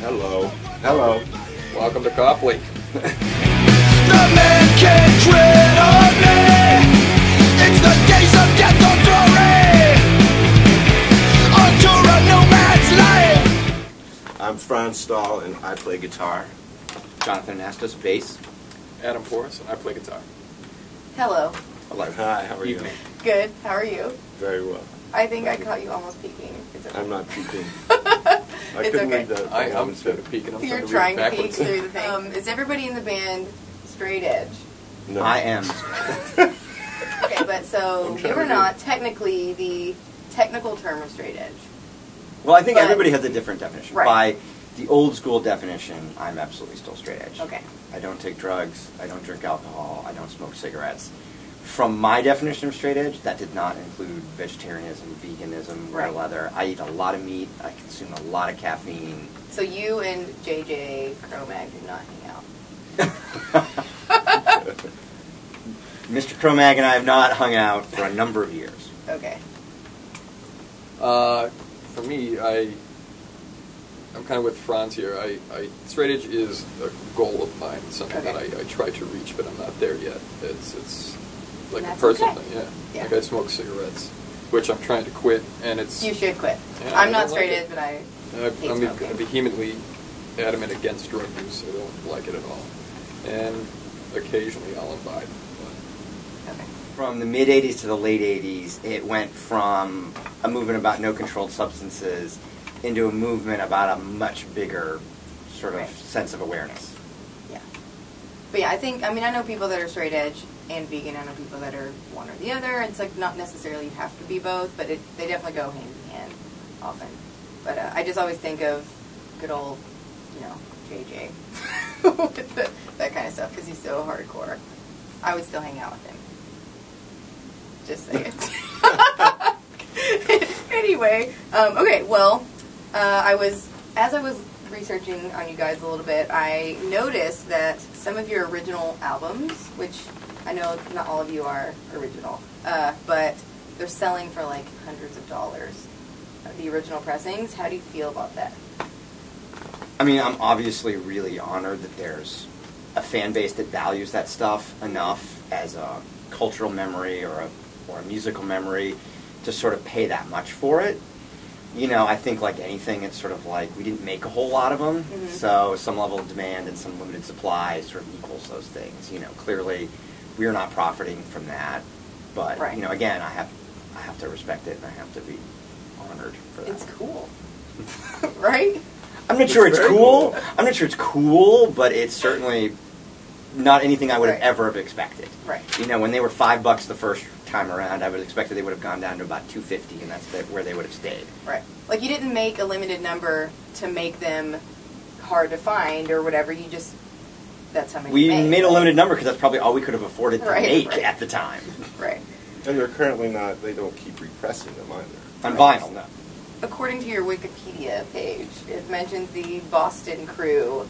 Hello. Hello. Welcome to Copley. The man can't tread on me. It's the days of death or glory. Onto a nomad's life. I'm Franz and I play guitar. Jonathan Anastas, bass. Adam Porras, and I play guitar. Hello. Hello. Hi, how are you? Good. How are you? Very well. I think I caught you almost peeking. Okay. I'm not peeking. I It's couldn't okay. read the I'm sort of peeking. I'm You're trying trying to to read peek backwards. through the thing. Is everybody in the band straight edge? No. I am. Okay, but so I'm trying you are to not technically the technical term of straight edge. Well, I think But- everybody has a different definition. Right. By the old school definition, I'm absolutely still straight edge. Okay. I don't take drugs. I don't drink alcohol. I don't smoke cigarettes. From my definition of straight edge, that did not include vegetarianism, veganism, wear Right. leather. I eat a lot of meat. I consume a lot of caffeine. So you and JJ Cro-Mag do not hang out. Mr. Cro-Mag and I have not hung out for a number of years. Okay. For me, I'm kind of with Franz here. Straight edge is a goal of mine. It's something Okay. that I try to reach, but I'm not there yet. It's like That's a personal okay. thing, Yeah. Like I smoke cigarettes, which I'm trying to quit, and it's... You should quit. Yeah, I'm I not don't straight like edge, it. but I hate I'm smoking. vehemently adamant against drug use. I don't like it at all. And occasionally I'll imbibe. Okay. From the mid-'80s to the late 80s, it went from a movement about no controlled substances into a movement about a much bigger sort of Right. sense of awareness. Yeah. But yeah, I know people that are straight edge and vegan. I know people that are one or the other. It's like not necessarily you have to be both, but they definitely go hand in hand often. But I just always think of good old, JJ with that kind of stuff because he's so hardcore. I would still hang out with him. Just saying. Anyway, okay, well, as I was researching on you guys a little bit, I noticed that some of your original albums, which I know not all of you are original, but they're selling for like hundreds of dollars, the original pressings. How do you feel about that? I mean, I'm obviously really honored that there's a fan base that values that stuff enough as a cultural memory or a musical memory to sort of pay that much for it. I think like anything, it's sort of like we didn't make a whole lot of them, Mm-hmm. so some level of demand and some limited supply sort of equals those things. Clearly we're not profiting from that, but Right. Again, I have to respect it and I have to be honored for that. It's cool, right? I'm not sure it's very cool. cool. I'm not sure it's cool, but it's certainly not anything I would have Right. ever have expected. Right. When they were $5 the first time around, I would have expected they would have gone down to about $2.50, and that's where they would have stayed. Right. Like you didn't make a limited number to make them hard to find or whatever. You just that's how many We you made. made a limited number because that's probably all we could have afforded to Right, make right. at the time. Right. And they're currently not, they don't keep repressing them either. On vinyl, no. According to your Wikipedia page, it mentions the Boston Crew.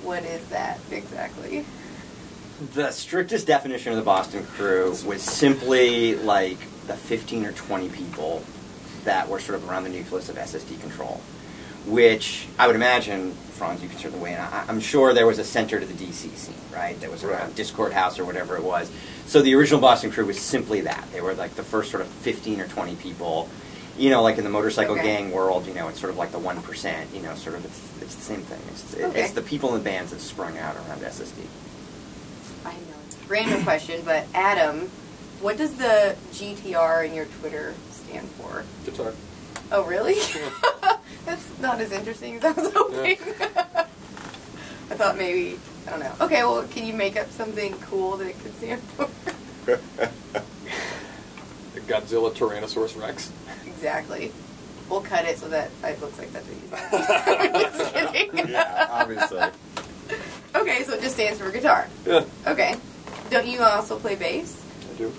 What is that exactly? The strictest definition of the Boston Crew was simply like the 15 or 20 people that were sort of around the nucleus of SSD Control, which I would imagine, Franz, you can certainly weigh in. I'm sure there was a center to the DC scene, right? That was around Right. Discord House or whatever it was. So the original Boston Crew was simply that. They were like the first sort of 15 or 20 people. Like in the motorcycle Okay. gang world, it's sort of like the 1%. Sort of it's the same thing. Okay. It's the people in the bands that sprung out around SSD. I know. Random question, but Adam, what does the GTR in your Twitter stand for? Guitar. Oh, really? That's not as interesting as I was hoping. I thought maybe, I don't know. Okay, well, can you make up something cool that it could stand for? The Godzilla Tyrannosaurus Rex. Exactly. We'll cut it so that it looks like that's what you said. Just kidding. Yeah, obviously. Okay, so it just stands for guitar. Yeah, Okay. Don't you also play bass? I do.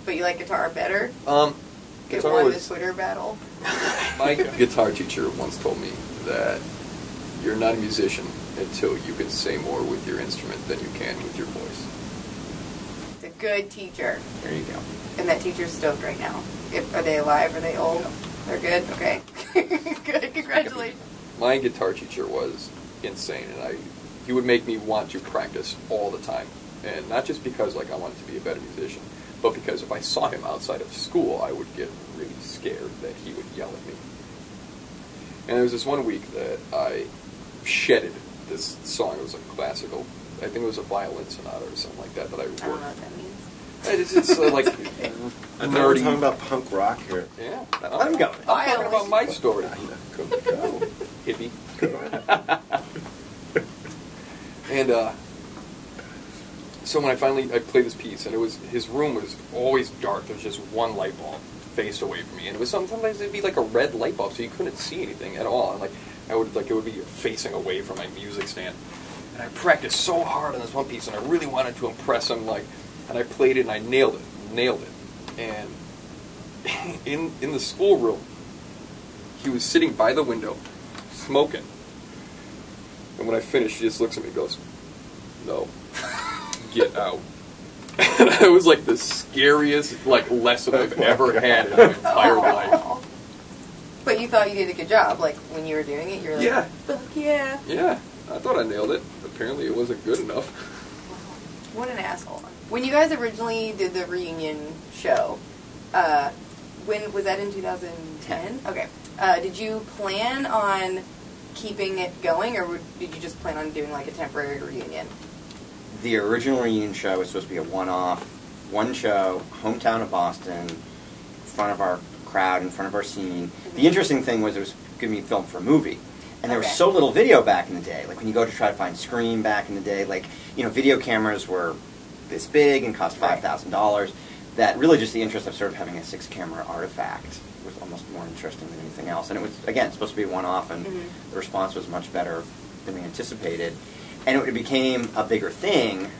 But you like guitar better? It Guitar won the was... Twitter battle. My guitar teacher once told me that you're not a musician until you can say more with your instrument than you can with your voice. It's a good teacher. There you go. And that teacher's stoked right now. Are they alive? Are they old? Yeah. They're good? Okay. Good. Congratulations. my guitar teacher was insane, and he would make me want to practice all the time. And not just because like I wanted to be a better musician, but because if I saw him outside of school, I would get really scared that he would yell at me. And there was this one week that I shedded this song. It was a classical, I think it was a violin sonata or something like that I I don't know worked. what that means. It's like I thought we were nerdy. talking about punk rock here. Yeah. I'm going. I'm talking about my story. Go. Hippie. Go ahead. And so when I played this piece, and his room was always dark. There was just one light bulb faced away from me, and it was sometimes it'd be like a red light bulb, so you couldn't see anything at all. And it would be facing away from my music stand. And I practiced so hard on this one piece, and I really wanted to impress him. And I played it, and I nailed it. And in the schoolroom, he was sitting by the window, smoking. And when I finished, he just looks at me and goes, "No, get out." And I was like the scariest lesson I've ever had in my entire life. But you thought you did a good job. Like, when you were doing it, you were like, Yeah. fuck yeah. Yeah, I thought I nailed it. Apparently it wasn't good enough. What an asshole. When you guys originally did the reunion show, when was that, in 2010? Okay. Did you plan on keeping it going, or did you just plan on doing like a temporary reunion? The original reunion show was supposed to be a one-off, one show, hometown of Boston, in front of our crowd, in front of our scene. The interesting thing was it was going to be filmed for a movie. And there was so little video back in the day. Like when you go to try to find Scream back in the day, video cameras were this big and cost $5,000. That really just the interest of sort of having a 6-camera artifact was almost more interesting than anything else. And it was, again, supposed to be a one-off, and the response was much better than we anticipated. And it became a bigger thing.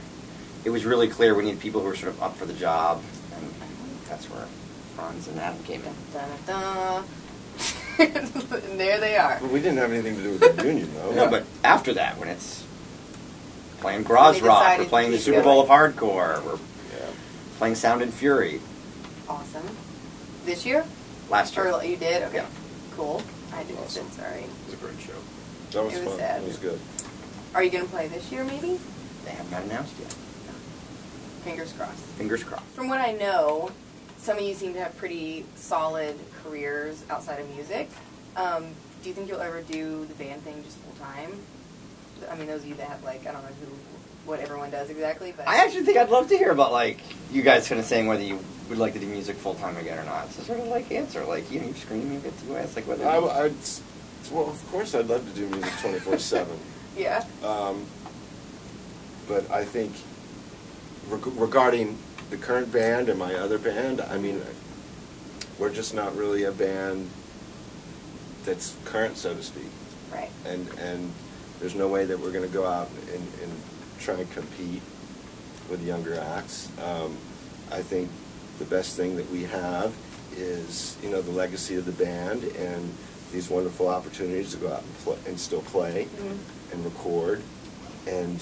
It was really clear we needed people who were sort of up for the job, and that's where Franz and Adam came in. Dun, dun, dun. And there they are. But we didn't have anything to do with the reunion, though. No, but after that, when it's playing garage rock, decided we're playing to the keep Super Bowl going. of Hardcore, we're playing Sound and Fury. Awesome. This year? Last year. Or you did? Okay. Yeah. Cool. I didn't Awesome. sit, sorry. It was a great show. That was It was fun. sad. It was good. Are you going to play this year, maybe? They have not announced yet. Fingers crossed. Fingers crossed. From what I know, some of you seem to have pretty solid careers outside of music. Do you think you'll ever do the band thing just full time? I mean, those of you that have I don't know what everyone does exactly, but I actually think I'd love to hear about you guys kind of saying whether you would like to do music full time again or not. It's a sort of answer, you scream, you get DYS, whether. Well, of course, I'd love to do music 24/7. yeah. But I think regarding the current band and my other band, I mean, we're just not really a band that's current, so to speak. Right. And there's no way that we're going to go out and try and compete with younger acts. I think the best thing that we have is, the legacy of the band and these wonderful opportunities to go out and play, and still play and record and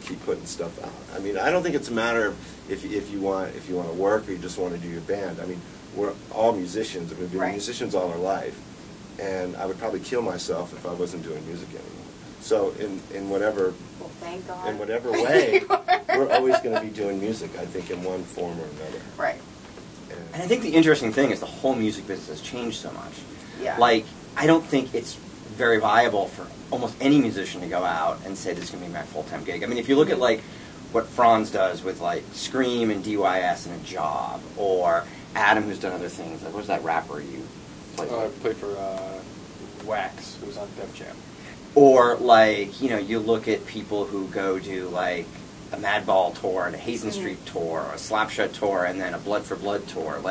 keep putting stuff out. I mean, I don't think it's a matter of if you want to work or you just want to do your band. I mean, we're all musicians. We've been musicians all our life, and I would probably kill myself if I wasn't doing music anymore. So in whatever Thank God. in whatever way, we're always going to be doing music, I think, in one form or another. Right. And I think the interesting thing is the whole music business has changed so much. Yeah. I don't think it's very viable for almost any musician to go out and say this is going to be my full-time gig. I mean, if you look at what Franz does with Scream and DYS and a job, or Adam who's done other things. What was that rapper you played with? I played for Wax, who was on Def Jam. Or you look at people who go do a Madball tour and a Hazen Street tour, or a Slapshot tour, and then a Blood for Blood tour.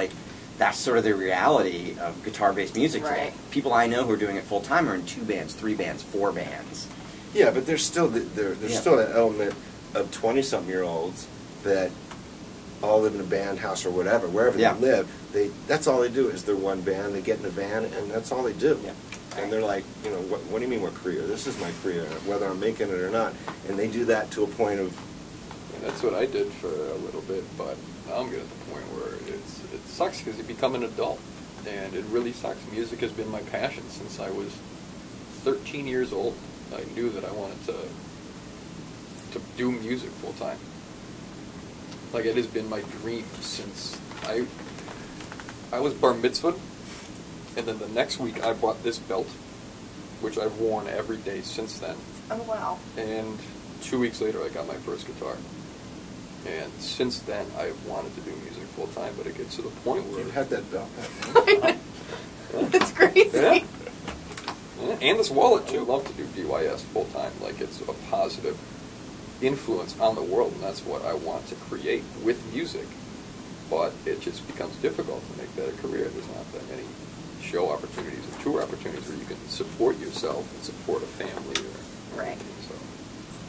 That's sort of the reality of guitar-based music today. People I know who are doing it full-time are in 2 bands, 3 bands, 4 bands. Yeah, but there's still still an element of 20-something-year-olds that all live in a band house or whatever, wherever they live. That's all they do is they're one band. They get in a van and that's all they do. Yeah. And they're like, what do you mean what career? This is my career, whether I'm making it or not. And they do that to a point of. And that's what I did for a little bit, but now I'm getting at the point where it sucks because you become an adult. And it really sucks. Music has been my passion since I was 13 years old. I knew that I wanted to do music full time. Like, it has been my dream since I was bar mitzvahed, and then the next week I bought this belt, which I've worn every day since then. Oh, wow. And 2 weeks later I got my first guitar. And since then I've wanted to do music full time, but it gets to the point where... You had that belt. That's crazy. Yeah. And this wallet too. I love to do DYS full time. Like, it's a positive influence on the world, and that's what I want to create with music. But it just becomes difficult to make that a career. There's not that many show opportunities or tour opportunities where you can support yourself and support a family. Or Right. So.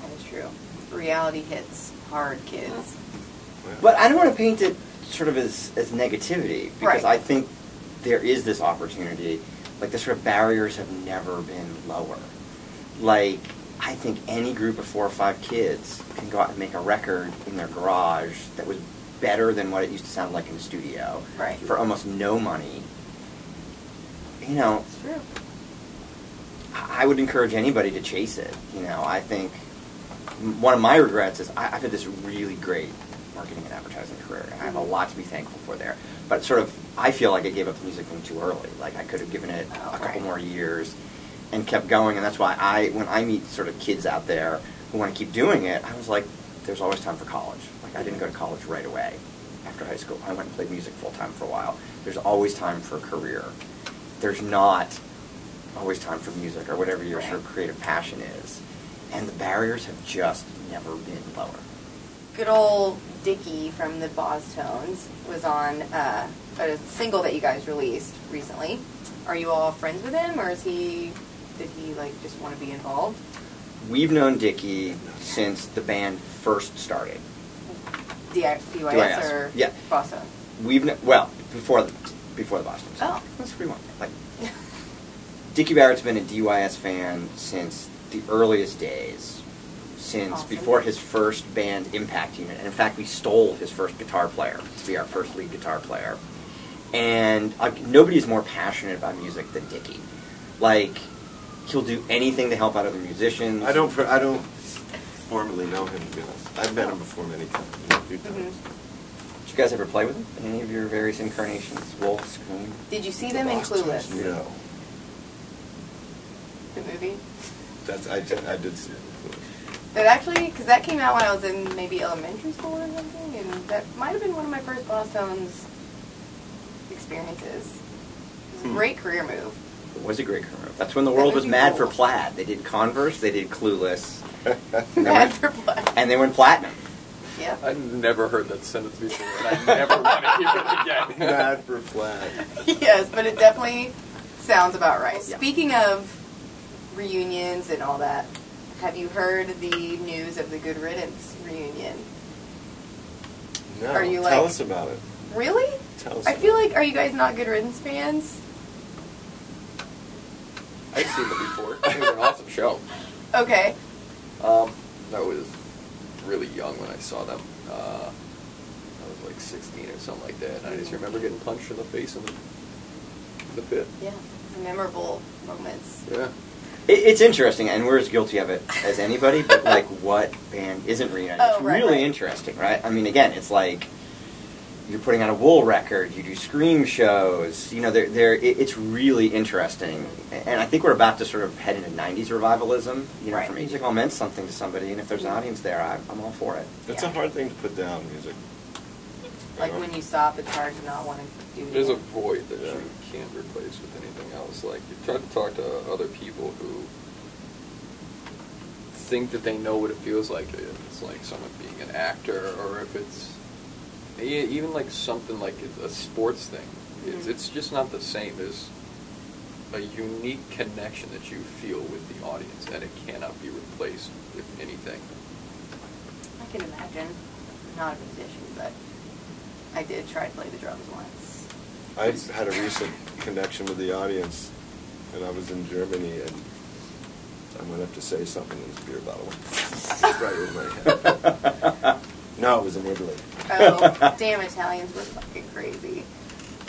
That is true. Reality hits hard, kids. But I don't want to paint it sort of as negativity, because Right. I think there is this opportunity. Like, the sort of barriers have never been lower. Like, I think any group of 4 or 5 kids can go out and make a record in their garage that was better than what it used to sound like in the studio. Right. For almost no money. You know, It's true. I would encourage anybody to chase it. You know, I think one of my regrets is I've had this really great marketing and advertising career, and I have a lot to be thankful for there. But sort of, I feel like I gave up the music thing too early. Like, I could have given it a couple more years and kept going, and that's why when I meet sort of kids out there who want to keep doing it, I was like, there's always time for college. Like, I didn't go to college right away after high school. I went and played music full time for a while. There's always time for a career. There's not always time for music or whatever your sort of creative passion is. And the barriers have just never been lower. Good old Dickie from the Boss Tones was on a single that you guys released recently. Are you all friends with him, or did he like just want to be involved? We've known Dickie since the band first started. DYS or yeah. Boss Tones? Before the Boston. Oh. That's pretty much. Like, Dickie Barrett's been a DYS fan since the earliest days, since Awesome. before his first band, Impact Unit. And in fact, we stole his first guitar player to be our first lead guitar player. And nobody is more passionate about music than Dickie. Like, he'll do anything to help out other musicians. I don't formally know him, to be honest. I've met him before many times, a few times. Mm-hmm. Did you guys ever play with him? Any of your various incarnations? Wolf, Scream? Did you see them in Clueless? No. The movie? I did see it. That actually, because that came out when I was in maybe elementary school or something, and that might have been one of my first Boss Tones experiences. It was a great career move. It was a great career move. That's when the world was mad for plaid. They did Converse, they did Clueless. Mad for plaid. And they went platinum. Yep. I've never heard that sentence before, and I never want to hear it again. Mad for flat. Yes, but it definitely sounds about right. Yeah. Speaking of reunions and all that, have you heard the news of the Good Riddance reunion? No. Are you Tell like- us about it. Really? Tell us. I feel like, are you guys not Good Riddance fans? I've seen them before. It was an awesome show. Okay. I was really young when I saw them. I was like 16 or something like that. And I just remember getting punched in the face in the pit. Yeah. Memorable moments. Yeah. It's interesting, and we're as guilty of it as anybody, but like, what band isn't reunited? Oh, It's right, really right. interesting, right? I mean, again, it's like you're putting out a Wool record, you do Scream shows, you know, it's really interesting. And I think we're about to sort of head into 90s revivalism. You know, Right. for music all meant something to somebody, and if there's an audience there, I'm all for it. It's Yeah. a hard thing to put down, music. Like when you stop, it's hard to not want to do it. There's a again. void that you can't replace with anything else. Like, you try to talk to other people who think that they know what it feels like. If it's like someone being an actor, or if it's even like something like a sports thing. It's just not the same. There's a unique connection that you feel with the audience, and it cannot be replaced with anything. I can imagine. I'm not a musician, but I did try to play the drums once. I had a recent connection with the audience, and I was in Germany, and I went up to say something, and this beer bottle went right over my head. No, it was in Italy. Oh, damn Italians were fucking crazy.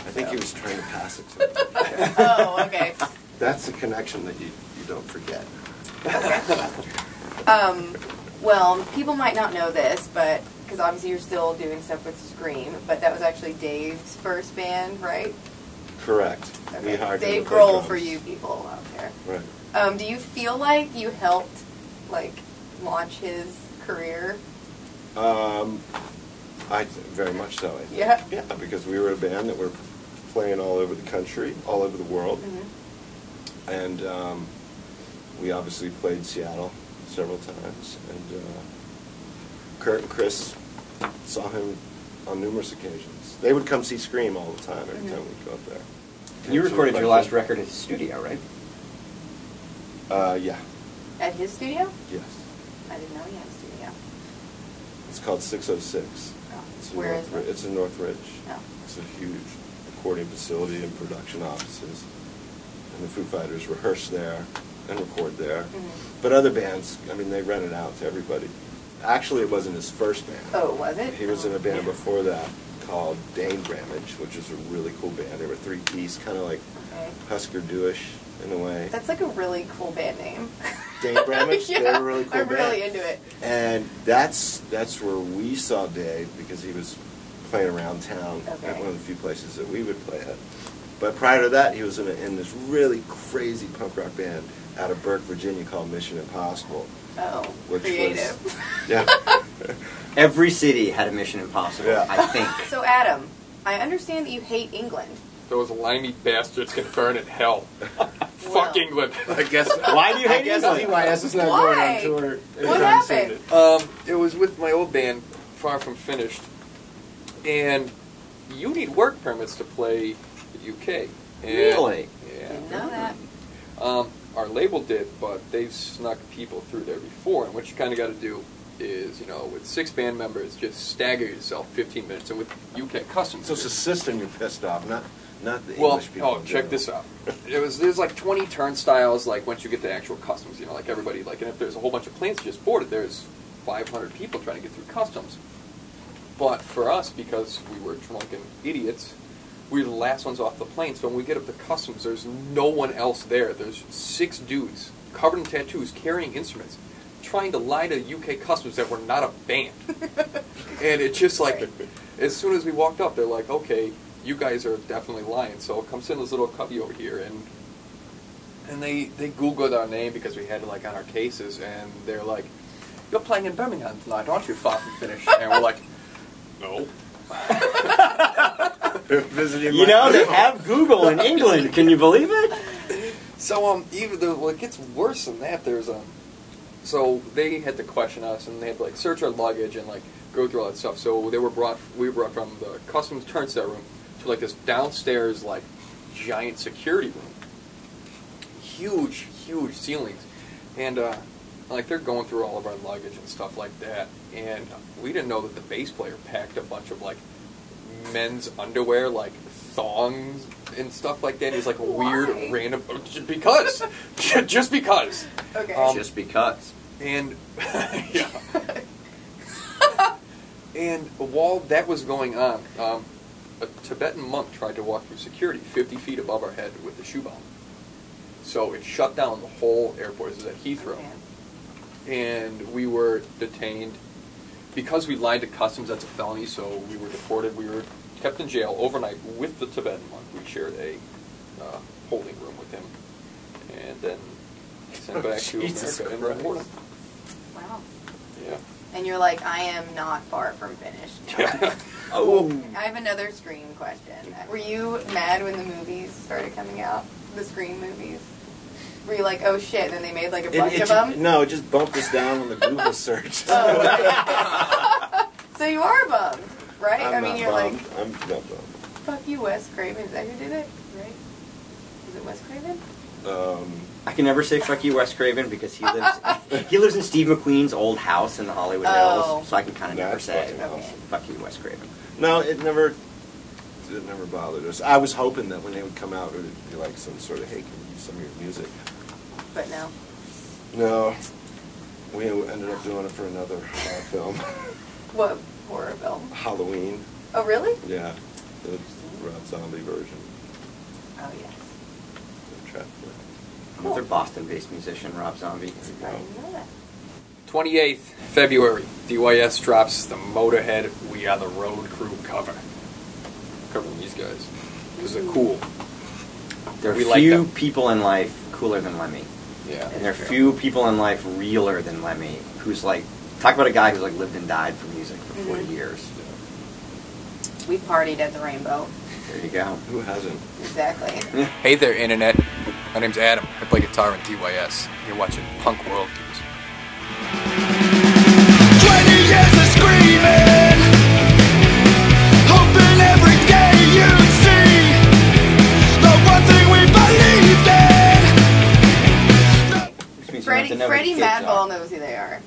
I think he was trying to pass it to me. Oh, okay. That's the connection that you don't forget. Well, people might not know this, but because obviously you're still doing stuff with Scream, but that was actually Dave's first band, right? Correct. Okay. We hired Dave him to play Grohl drums. for you people out there. Right. Do you feel like you helped, like, launch his career? Very much so. I think. Yeah. Yeah, because we were a band that were playing all over the country, all over the world, and we obviously played Seattle several times, and Kurt and Chris saw him on numerous occasions. They would come see Scream all the time every time we'd go up there. And you recorded your last record in his studio, right? Yeah. At his studio? Yes. I didn't know he had a studio. It's called 606. Oh. It's in Where is it? It's in Northridge. Oh. It's a huge recording facility and production offices. And the Foo Fighters rehearse there and record there. But other bands, I mean, they rent it out to everybody. Actually, it wasn't his first band. Oh, was it? He was in a band before that called Dane Bramage, which is a really cool band. They were three-piece, kind of like Husker Du-ish in a way. That's like a really cool band name. Dane Bramage? Yeah, They were a really cool I'm band. really into it. And that's where we saw Dave, because he was playing around town at Okay. one of the few places that we would play at. But prior to that, he was in this really crazy punk rock band out of Burke, Virginia called Mission Impossible. Oh, Which creative. was, yeah. Every city had a Mission Impossible, Yeah. I think. So, Adam, I understand that you hate England. Those limey bastards can burn in hell. Well. Fuck England. I guess. Why do you hate I guess England? DYS is not Why? going on tour. What anytime soon. happened? It was with my old band, Far From Finished, and you need work permits to play the UK. And, Really? Yeah. Didn't know that. Our label did, but they've snuck people through there before, and what you kind of got to do is, with 6 band members, just stagger yourself 15 minutes, and with UK Customs. So it's the system you're pissed off, not the Well, English people. check this out. There's like 20 turnstiles, like once you get to actual customs, like everybody, like, and if there's a whole bunch of planes just boarded, there's 500 people trying to get through customs. But for us, because we were drunken idiots, we were the last ones off the plane, so when we get up to customs, there's no one else there. There's 6 dudes covered in tattoos, carrying instruments, trying to lie to UK customs that we're not a band. And it's just like, as soon as we walked up, they're like, okay, you guys are definitely lying, so come sit in this little cubby over here. And they Googled our name because we had it like on our cases, and they're like, you're playing in Birmingham tonight, aren't you, Far From Finished? And we're like, no. Visiting You know, they have Google in England. Can you believe it? So even though, well, it gets worse than that. There's so they had to question us, and they had to like search our luggage and like go through all that stuff. So we were brought from the customs turnstile room to like this downstairs like giant security room, huge ceilings, and like they're going through all of our luggage and stuff like that. And we didn't know that the bass player packed a bunch of like men's underwear, like thongs and stuff like that. He's like a weird random just because. Okay. Just Just because. and yeah. And while that was going on, a Tibetan monk tried to walk through security 50 feet above our head with the shoe bomb. So it shut down the whole airport. This is at Heathrow. And we were detained. Because we lied to customs, that's a felony, so we were deported. We were kept in jail overnight with the Tibetan monk. We shared a holding room with him. And then sent back to Jesus America and Christ. reported. Wow. Yeah. And you're like, I am not far from finished. Yeah. Oh. I have another Scream question. Were you mad when the movies started coming out? The Scream movies? Were you like, oh shit, then they made like a bunch of them? No, it just bumped us down on the Google search. Oh, so you are bummed, right? I'm I mean, not you're bummed. like, I'm not bummed. fuck you, Wes Craven. Is that who did it? Right? Was it Wes Craven? I can never say fuck you, Wes Craven, because he lives in Steve McQueen's old house in the Hollywood Oh. Hills, so I can kind of never That's say fucking awesome. fuck you, Wes Craven. No, it never bothered us. I was hoping that when they would come out, it would be like some sort of, hey, can we use some of your music? But no. No, we ended up doing it for another film, What horror film? Halloween. Oh, really? Yeah, The Rob Zombie version Oh yes. of Trap Queen. Another Boston-based musician, Rob Zombie. I didn't know that. 28th February, DYS drops the Motorhead We Are the Road Crew cover. Covering these guys. Because they're cool. There are We like few them. people in life cooler than Lemmy. Yeah. And there are few people in life realer than Lemmy, who's like, talk about a guy who's like lived and died for music for 40 years. We partied at the Rainbow. There you go. Who hasn't? Exactly. Hey there, Internet. My name's Adam. I play guitar in DYS. You're watching Punk World Views. 20 years of screaming, hoping every day you'd see the one thing we believed in. Which means you don't have to know who the Freddie kids Madball are. knows who they are.